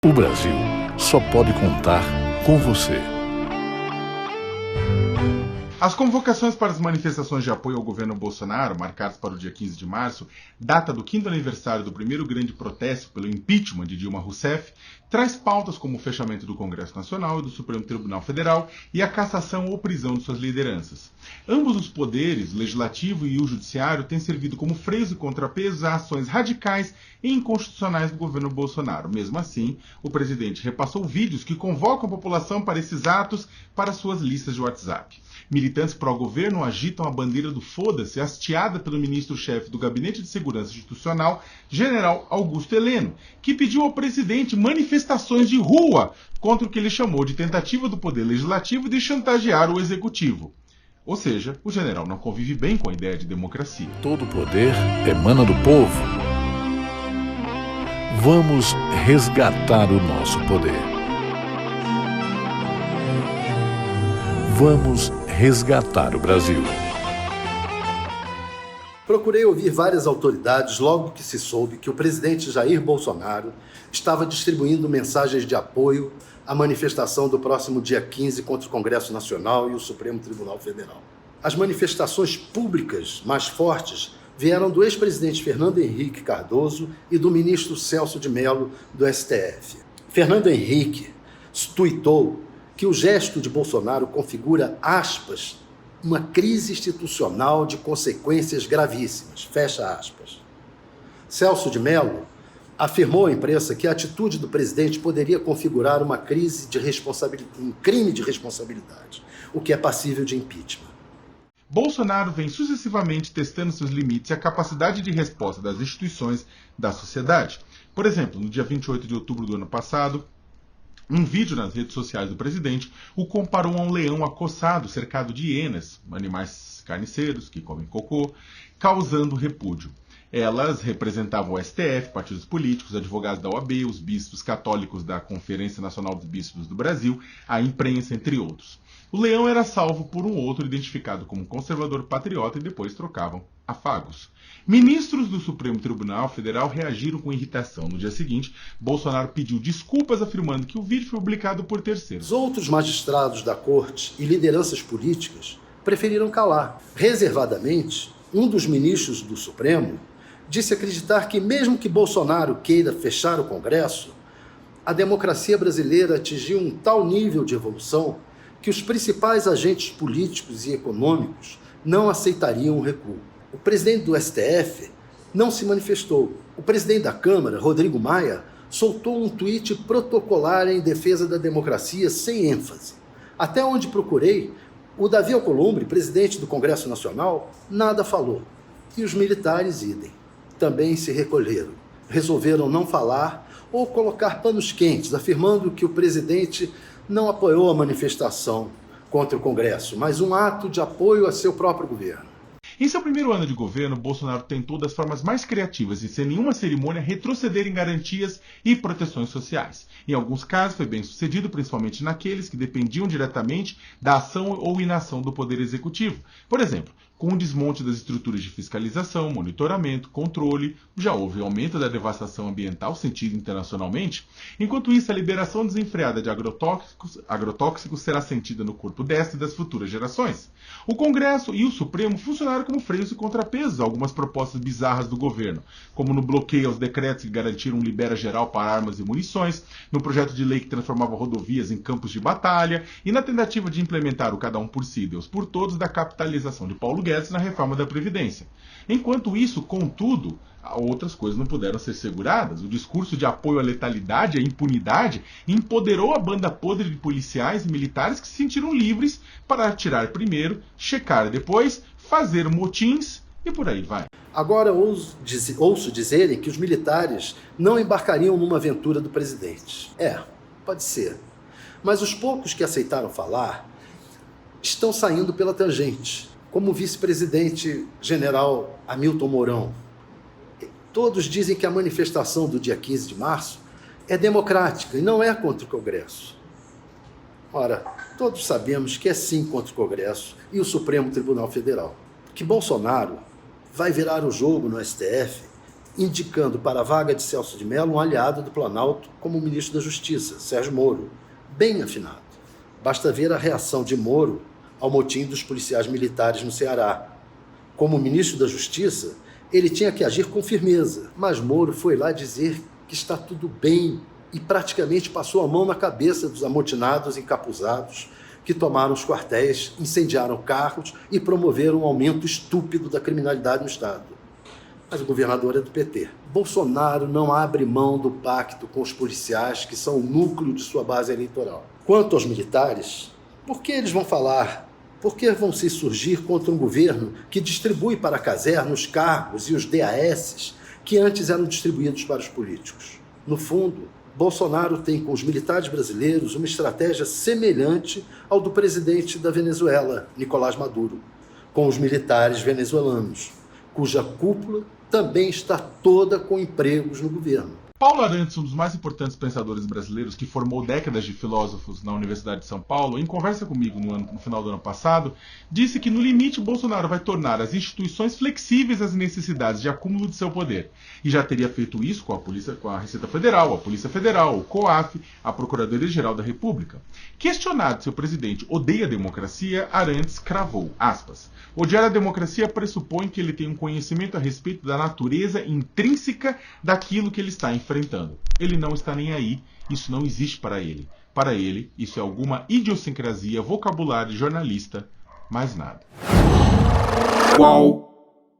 O Brasil só pode contar com você. As convocações para as manifestações de apoio ao governo Bolsonaro, marcadas para o dia 15 de março, data do 5º aniversário do primeiro grande protesto pelo impeachment de Dilma Rousseff, traz pautas como o fechamento do Congresso Nacional e do Supremo Tribunal Federal e a cassação ou prisão de suas lideranças. Ambos os poderes, o legislativo e o judiciário, têm servido como freios e contrapesos a ações radicais e inconstitucionais do governo Bolsonaro. Mesmo assim, o presidente repassou vídeos que convocam a população para esses atos para suas listas de WhatsApp. Militantes pró-governo agitam a bandeira do foda-se, hasteada pelo ministro-chefe do Gabinete de Segurança Institucional, general Augusto Heleno, que pediu ao presidente manifestações de rua contra o que ele chamou de tentativa do poder legislativo de chantagear o executivo. Ou seja, o general não convive bem com a ideia de democracia. Todo poder emana do povo. Vamos resgatar o nosso poder. Vamos resgatar o Brasil. Procurei ouvir várias autoridades logo que se soube que o presidente Jair Bolsonaro estava distribuindo mensagens de apoio à manifestação do próximo dia 15 contra o Congresso Nacional e o Supremo Tribunal Federal. As manifestações públicas mais fortes vieram do ex-presidente Fernando Henrique Cardoso e do ministro Celso de Mello do STF. Fernando Henrique tuitou que o gesto de Bolsonaro configura, aspas, uma crise institucional de consequências gravíssimas, fecha aspas. Celso de Mello afirmou à imprensa que a atitude do presidente poderia configurar uma crise de responsabilidade, um crime de responsabilidade, o que é passível de impeachment. Bolsonaro vem sucessivamente testando seus limites e a capacidade de resposta das instituições da sociedade. Por exemplo, no dia 28 de outubro do ano passado, um vídeo nas redes sociais do presidente o comparou a um leão acossado, cercado de hienas, animais carniceiros que comem cocô, causando repúdio. Elas representavam o STF, partidos políticos, advogados da OAB, os bispos católicos da Conferência Nacional dos Bispos do Brasil, a imprensa, entre outros. O leão era salvo por um outro identificado como conservador patriota e depois trocavam afagos. Ministros do Supremo Tribunal Federal reagiram com irritação. No dia seguinte, Bolsonaro pediu desculpas afirmando que o vídeo foi publicado por terceiros. Os outros magistrados da corte e lideranças políticas preferiram calar. Reservadamente, um dos ministros do Supremo disse acreditar que mesmo que Bolsonaro queira fechar o Congresso, a democracia brasileira atingiu um tal nível de evolução que os principais agentes políticos e econômicos não aceitariam o recuo. O presidente do STF não se manifestou. O presidente da Câmara, Rodrigo Maia, soltou um tweet protocolar em defesa da democracia sem ênfase. Até onde procurei, o Davi Alcolumbre, presidente do Congresso Nacional, nada falou. E os militares, idem, também se recolheram. Resolveram não falar ou colocar panos quentes, afirmando que o presidente não apoiou a manifestação contra o Congresso, mas um ato de apoio a seu próprio governo. Em seu primeiro ano de governo, Bolsonaro tentou, das formas mais criativas e sem nenhuma cerimônia, retroceder em garantias e proteções sociais. Em alguns casos, foi bem sucedido, principalmente naqueles que dependiam diretamente da ação ou inação do Poder Executivo. Por exemplo, com o desmonte das estruturas de fiscalização, monitoramento, controle, já houve aumento da devastação ambiental sentido internacionalmente. Enquanto isso, a liberação desenfreada de agrotóxicos será sentida no corpo desta e das futuras gerações. O Congresso e o Supremo funcionaram como freios e contrapesos a algumas propostas bizarras do governo, como no bloqueio aos decretos que garantiram um libera geral para armas e munições, no projeto de lei que transformava rodovias em campos de batalha e na tentativa de implementar o cada um por si, Deus por todos da capitalização de Paulo Guedes na reforma da Previdência. Enquanto isso, contudo, outras coisas não puderam ser seguradas. O discurso de apoio à letalidade, à impunidade, empoderou a banda podre de policiais e militares que se sentiram livres para atirar primeiro, checar depois, fazer motins e por aí vai. Agora ouço dizerem que os militares não embarcariam numa aventura do presidente. Pode ser. Mas os poucos que aceitaram falar estão saindo pela tangente, como o vice-presidente general Hamilton Mourão. Todos dizem que a manifestação do dia 15 de março é democrática e não é contra o Congresso. Ora, todos sabemos que é sim contra o Congresso e o Supremo Tribunal Federal. Que Bolsonaro vai virar o jogo no STF indicando para a vaga de Celso de Mello um aliado do Planalto como ministro da Justiça, Sérgio Moro, bem afinado. Basta ver a reação de Moro ao motim dos policiais militares no Ceará. Como ministro da Justiça, ele tinha que agir com firmeza, mas Moro foi lá dizer que está tudo bem e praticamente passou a mão na cabeça dos amotinados encapuzados que tomaram os quartéis, incendiaram carros e promoveram um aumento estúpido da criminalidade no Estado. Mas o governador é do PT. Bolsonaro não abre mão do pacto com os policiais, que são o núcleo de sua base eleitoral. Quanto aos militares, por que eles vão falar? Por que vão se surgir contra um governo que distribui para a caserna os cargos e os DAS que antes eram distribuídos para os políticos? No fundo, Bolsonaro tem com os militares brasileiros uma estratégia semelhante ao do presidente da Venezuela, Nicolás Maduro, com os militares venezuelanos, cuja cúpula também está toda com empregos no governo. Paulo Arantes, um dos mais importantes pensadores brasileiros que formou décadas de filósofos na Universidade de São Paulo, em conversa comigo no final do ano passado, disse que no limite Bolsonaro vai tornar as instituições flexíveis às necessidades de acúmulo de seu poder. E já teria feito isso com a Receita Federal, a Polícia Federal, o COAF, a Procuradoria-Geral da República. Questionado se o presidente odeia a democracia, Arantes cravou, aspas, odiar a democracia pressupõe que ele tem um conhecimento a respeito da natureza intrínseca daquilo que ele está enfrentando. Ele não está nem aí, isso não existe para ele. Para ele, isso é alguma idiosincrasia, vocabulário jornalista, mais nada. Qual?